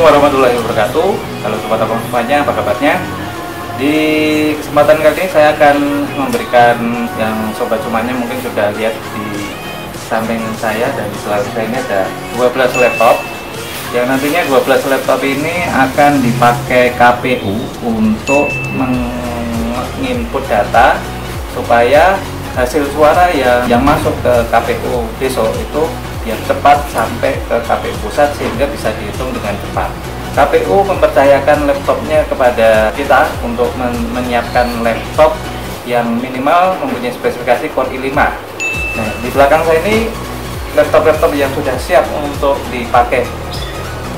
warahmatullahi wabarakatuh. Halo sobat abang semuanya, apa kabarnya? Di kesempatan kali ini saya akan memberikan yang sobat semuanya mungkin sudah lihat di samping saya dan di sebelah saya ini ada 12 laptop. Yang nantinya 12 laptop ini akan dipakai KPU untuk menginput data supaya hasil suara yang masuk ke KPU besok itu yang cepat sampai ke KPU pusat sehingga bisa dihitung dengan cepat. KPU mempercayakan laptopnya kepada kita untuk menyiapkan laptop yang minimal mempunyai spesifikasi Core i5. Nah, di belakang saya ini laptop-laptop yang sudah siap untuk dipakai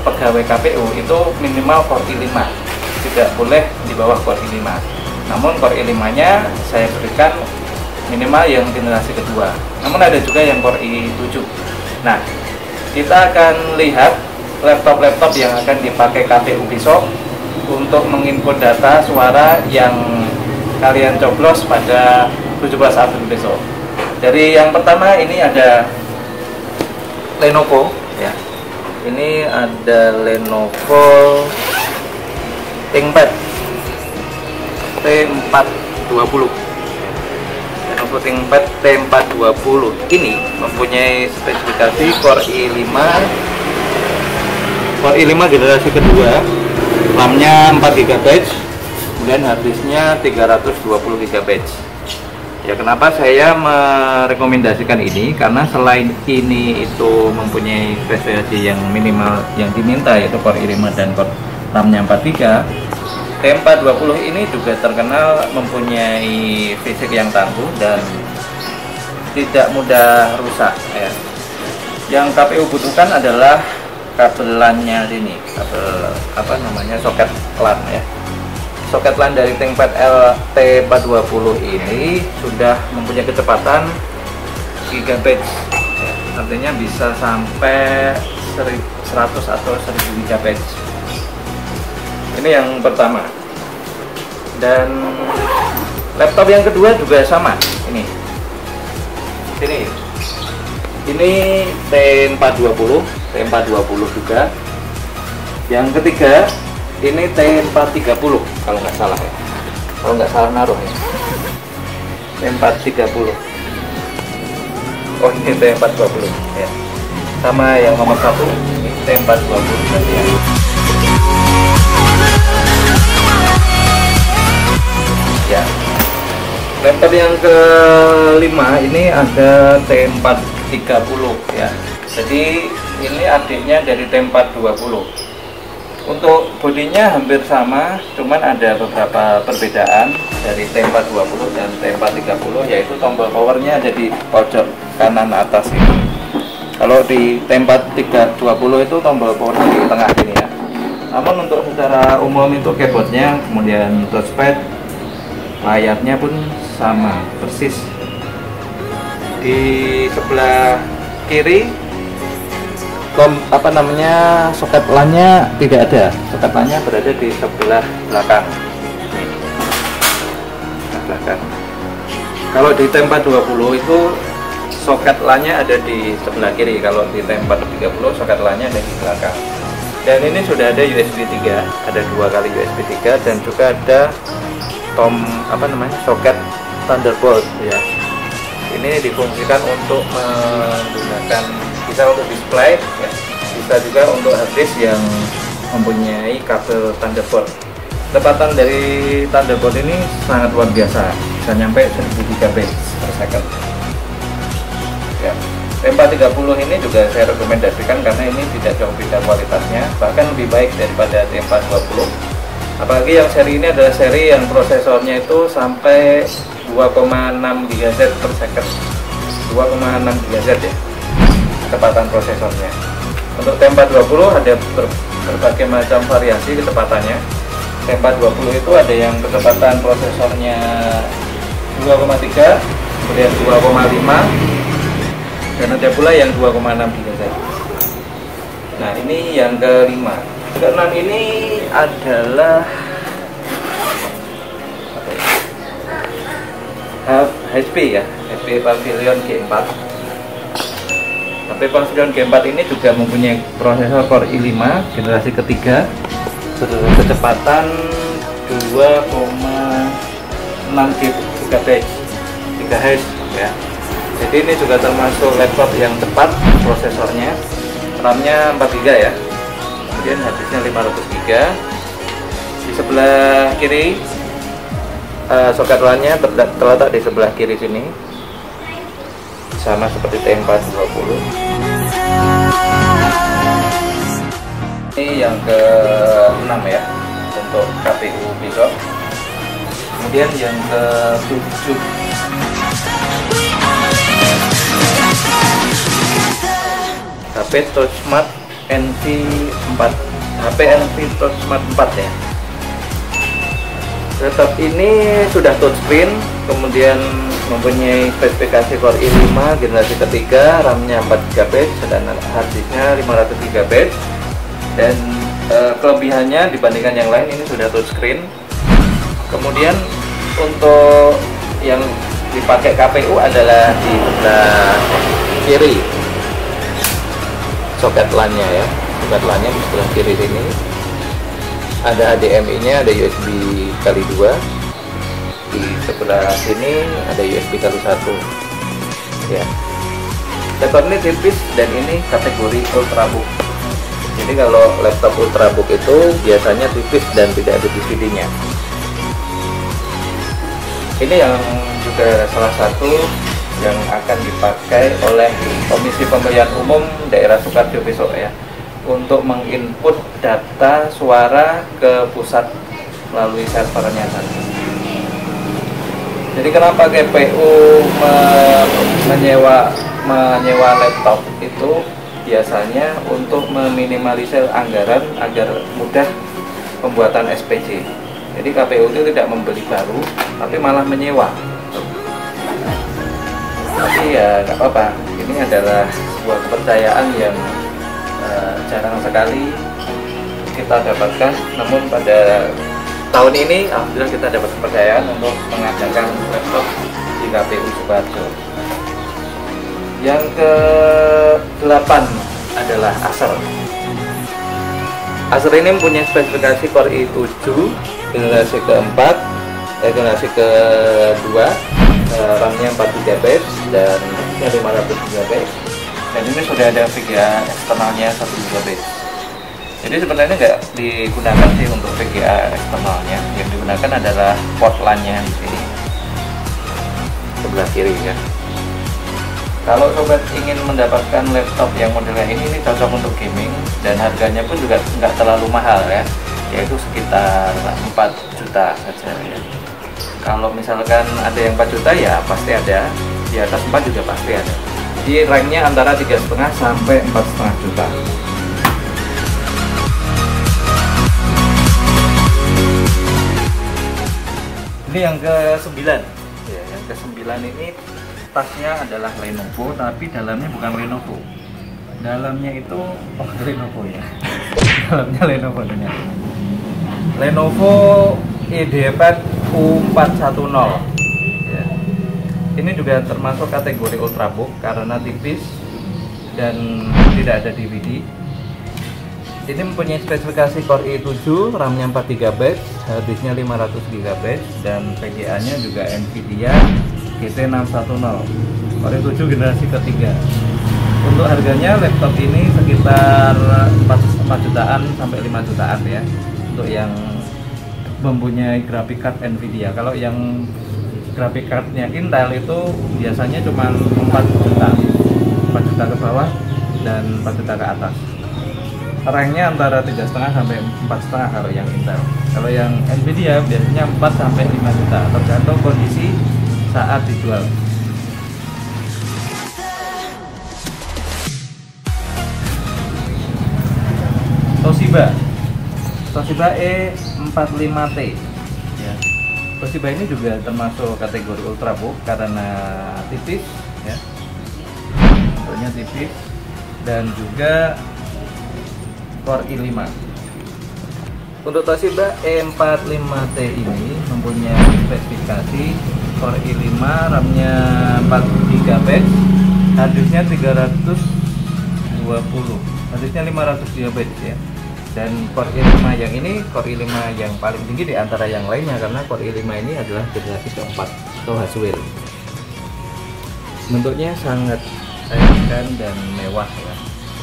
pegawai KPU itu minimal Core i5, tidak boleh di bawah Core i5. Namun Core i5-nya saya berikan minimal yang generasi kedua. Namun ada juga yang Core i7. Nah, kita akan lihat laptop-laptop yang akan dipakai KPU besok untuk menginput data suara yang kalian coblos pada 17 April besok. Dari yang pertama ini ada Lenovo ya. Ini ada Lenovo ThinkPad T420. Lenovo ThinkPad T420 ini mempunyai spesifikasi Core i5 generasi kedua, RAM-nya 4 GB, kemudian harddisknya 320 GB. Ya, kenapa saya merekomendasikan ini? Karena selain ini itu mempunyai spesifikasi yang minimal yang diminta yaitu Core i5 dan RAM-nya 4 GB, T420 ini juga terkenal mempunyai fisik yang tangguh dan tidak mudah rusak ya. Yang KPU butuhkan adalah kabel LAN-nya ini, kabel soket LAN ya. Soket LAN dari ThinkPad T420 ini sudah mempunyai kecepatan gigabit ya. Artinya bisa sampai 100 atau 1000 gigabit. Ini yang pertama. Dan laptop yang kedua juga sama. Ini T420 juga. Yang ketiga ini T430 kalau nggak salah ya. Kalau nggak salah naruh ya. T430. Oh, ini T420 ya. Sama yang nomor 1 ini T420 nanti ya. Ya, laptop yang kelima ini ada T430 ya. Jadi ini adiknya dari T420. Untuk bodinya hampir sama, cuman ada beberapa perbedaan dari T420 dan T430, yaitu tombol powernya ada di pojok kanan atas ini. Kalau di T430 itu tombol powernya di tengah ini ya. Namun untuk secara umum itu keyboardnya, kemudian touchpad, layarnya pun sama persis. Di sebelah kiri soket LAN-nya tidak ada. Soket LAN-nya berada di sebelah belakang. Kalau di T420 itu soket LAN-nya ada di sebelah kiri. Kalau di T430 soket LAN-nya ada di belakang. Dan ini sudah ada USB 3, ada 2 kali USB 3 dan juga ada soket Thunderbolt ya. Ini difungsikan untuk menggunakan, bisa untuk display ya, bisa juga untuk harddisk yang mempunyai kabel Thunderbolt. Kecepatan dari Thunderbolt ini sangat luar biasa, bisa nyampe 1000 GB per second ya. T430 ini juga saya rekomendasikan karena ini tidak jauh beda kualitasnya, bahkan lebih baik daripada T420. Apalagi yang seri ini adalah seri yang prosesornya itu sampai 2,6 GHz per second. 2,6 GHz ya kecepatan prosesornya. Untuk T420 ada berbagai macam variasi kecepatannya. T420 itu ada yang kecepatan prosesornya 2,3, kemudian 2,5, dan ada pula yang 2,6 GHz. Nah, ini yang kelima. Keenam ini adalah HP ya, HP Pavilion G4. HP Falcon G4 ini juga mempunyai prosesor Core i5 generasi ketiga berkecepatan 2,6 GHz ya. Jadi ini juga termasuk laptop yang cepat prosesornya. RAM-nya 4 GB ya. Kemudian harddisknya 500 GB. Di sebelah kiri soket LAN-nya terletak di sebelah kiri sini, sama seperti T420. Ini yang ke-6 ya untuk KPU besok. Kemudian yang ke-7 HP TouchSmart NV4, HP NV TouchSmart 4 ya. Laptop ini sudah touchscreen, kemudian mempunyai spesifikasi Core i5 generasi ketiga, RAM-nya 4 GB dan harddisknya 500 GB. Dan kelebihannya dibandingkan yang lain, ini sudah touchscreen. Kemudian untuk yang dipakai KPU adalah di sebelah kiri soket LAN-nya ya. Soket LAN-nya di sebelah kiri sini. Ada HDMI-nya, ada USB kali 2. Di sebelah sini ada USB kali 1. Ya. Laptop ini tipis dan ini kategori ultrabook. Jadi kalau laptop ultrabook itu biasanya tipis dan tidak ada DVD-nya. Ini yang juga salah satu yang akan dipakai oleh Komisi Pemilihan Umum Daerah Sukoharjo besok ya, untuk menginput data suara ke pusat melalui servernya tadi. Jadi kenapa KPU menyewa laptop itu biasanya untuk meminimalisir anggaran agar mudah pembuatan SPJ. Jadi KPU itu tidak membeli baru, tapi malah menyewa. Tapi ya nggak apa-apa, ini adalah sebuah kepercayaan yang jarang sekali kita dapatkan. Namun pada tahun ini alhamdulillah kita dapat kepercayaan untuk mengadakan laptop di KPU Sukoharjo. Yang ke-8 adalah Acer. Acer ini mempunyai spesifikasi Core i7 generasi keempat, generasi kedua, RAM-nya 4 GB dan 500 GB. Dan ini sudah ada VGA eksternalnya 1 GB. Jadi sebenarnya nggak digunakan sih untuk VGA eksternalnya. Yang digunakan adalah port LAN-nya di sini sebelah kiri ya. Kalau sobat ingin mendapatkan laptop yang modelnya ini cocok untuk gaming dan harganya pun juga nggak terlalu mahal ya, yaitu sekitar 4 juta saja ya. Kalau misalkan ada yang 4 juta ya pasti ada, di atas 4 juga pasti ada. Jadi ranknya antara 3,5 sampai 4,5 juta. Ini yang ke-9 ya, yang ke-9 ini tasnya adalah Lenovo, tapi dalamnya bukan Lenovo. Dalamnya itu Lenovo ya. Dalamnya Lenovo ternyata. Lenovo IdeaPad U410 ya. Ini juga termasuk kategori ultrabook karena tipis dan tidak ada DVD. Ini mempunyai spesifikasi Core i7, RAM-nya 4 GB, harddisknya 500 GB dan VGA-nya juga Nvidia GT610. Core i7 generasi ketiga. Untuk harganya laptop ini sekitar 4 jutaan sampai 5 jutaan ya. Untuk yang mempunyai graphic card Nvidia. Kalau yang graphic cardnya Intel itu biasanya cuma 4 juta. 4 juta ke bawah dan 4 juta ke atas. Ranknya antara 3,5 sampai 4,5 kalau yang Intel. Kalau yang Nvidia biasanya 4 sampai 5 juta tergantung kondisi saat dijual. Toshiba E45T ya. Toshiba ini juga termasuk kategori ultrabook karena tipis ya. Bentuknya tipis dan juga Core i5. Untuk Toshiba E45T ini mempunyai spesifikasi Core i5, RAM-nya 4 GB, harddisknya 300 20, harusnya 500 GB ya. Dan Core i5 yang ini Core i5 yang paling tinggi di antara yang lainnya, karena Core i5 ini adalah generasi keempat atau Haswell. Bentuknya sangat elegan dan mewah ya.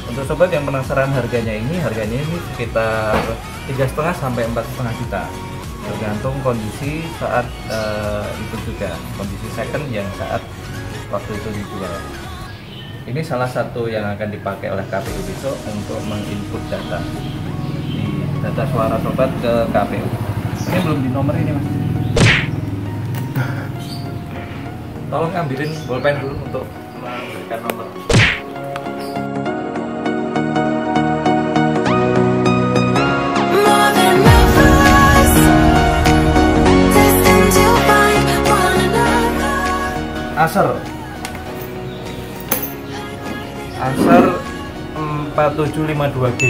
Untuk sobat yang penasaran harganya ini sekitar 3,5 sampai 4,5 juta, tergantung kondisi saat itu juga, kondisi second yang saat waktu itu dijual. Ini salah satu yang akan dipakai oleh KPU besok untuk menginput data suara sobat ke KPU. Ini belum di nomor ini mas. Tolong ambilin bolpen dulu untuk memberikan nomor. Acer 4752G.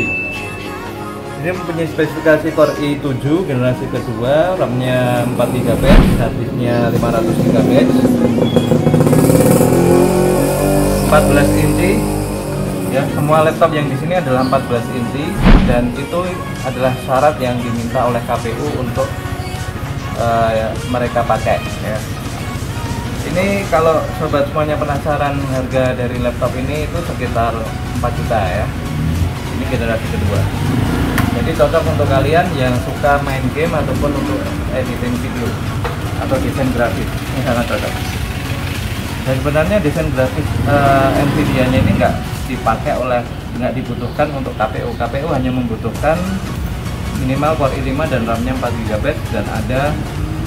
Ini mempunyai spesifikasi Core i7 generasi kedua, RAM-nya 4 GB, harddisknya 500 GB, 14 inci. Ya, semua laptop yang di sini adalah 14 inci dan itu adalah syarat yang diminta oleh KPU untuk mereka pakai. Ya. Ini kalau sobat semuanya penasaran harga dari laptop ini itu sekitar 4 juta ya. Ini generasi kedua. Jadi cocok untuk kalian yang suka main game ataupun untuk editing video atau desain grafis. Ini sangat cocok. Dan sebenarnya desain grafis Nvidia-nya ini nggak dibutuhkan untuk KPU. KPU hanya membutuhkan minimal Core i5 dan RAM-nya 4 GB dan ada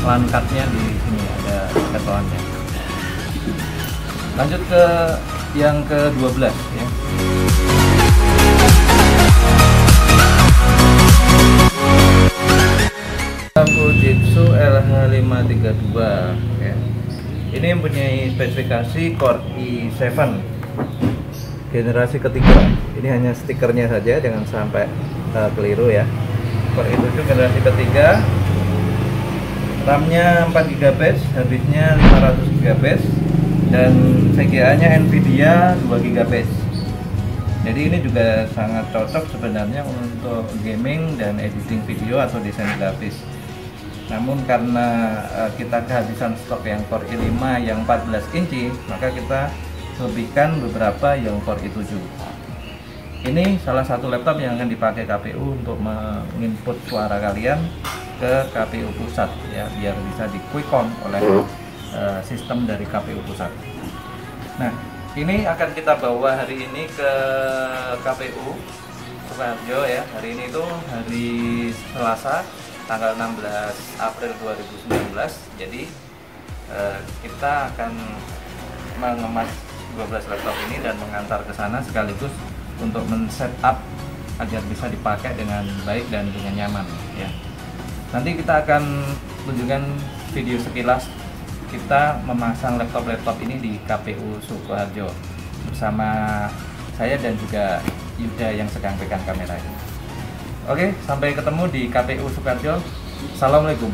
LAN card-nya di sini, ada ketelannya. Lanjut ke yang ke-12 ya. Fujitsu LH532 ya. Ini mempunyai spesifikasi Core i7 generasi ketiga. Ini hanya stikernya saja, jangan sampai keliru ya. Core i7 generasi ketiga, RAM-nya 4 GB, harddisknya 500 GB, dan VGA-nya Nvidia 2 GB. Jadi ini juga sangat cocok sebenarnya untuk gaming dan editing video atau desain grafis. Namun karena kita kehabisan stok yang Core i5 yang 14 inci, maka kita lebihkan beberapa yang Core i7. Ini salah satu laptop yang akan dipakai KPU untuk menginput suara kalian ke KPU pusat ya, biar bisa di quick count oleh sistem dari KPU pusat. Nah, ini akan kita bawa hari ini ke KPU Sukoharjo ya. Hari ini itu hari Selasa, tanggal 16 April 2019. Jadi kita akan mengemas 12 laptop ini dan mengantar ke sana sekaligus untuk men-setup agar bisa dipakai dengan baik dan dengan nyaman ya. Nanti kita akan tunjukkan video sekilas kita memasang laptop-laptop ini di KPU Sukoharjo bersama saya dan juga Yuda yang sedang pegang kamera ini. Oke, sampai ketemu di KPU Sukoharjo. Assalamualaikum.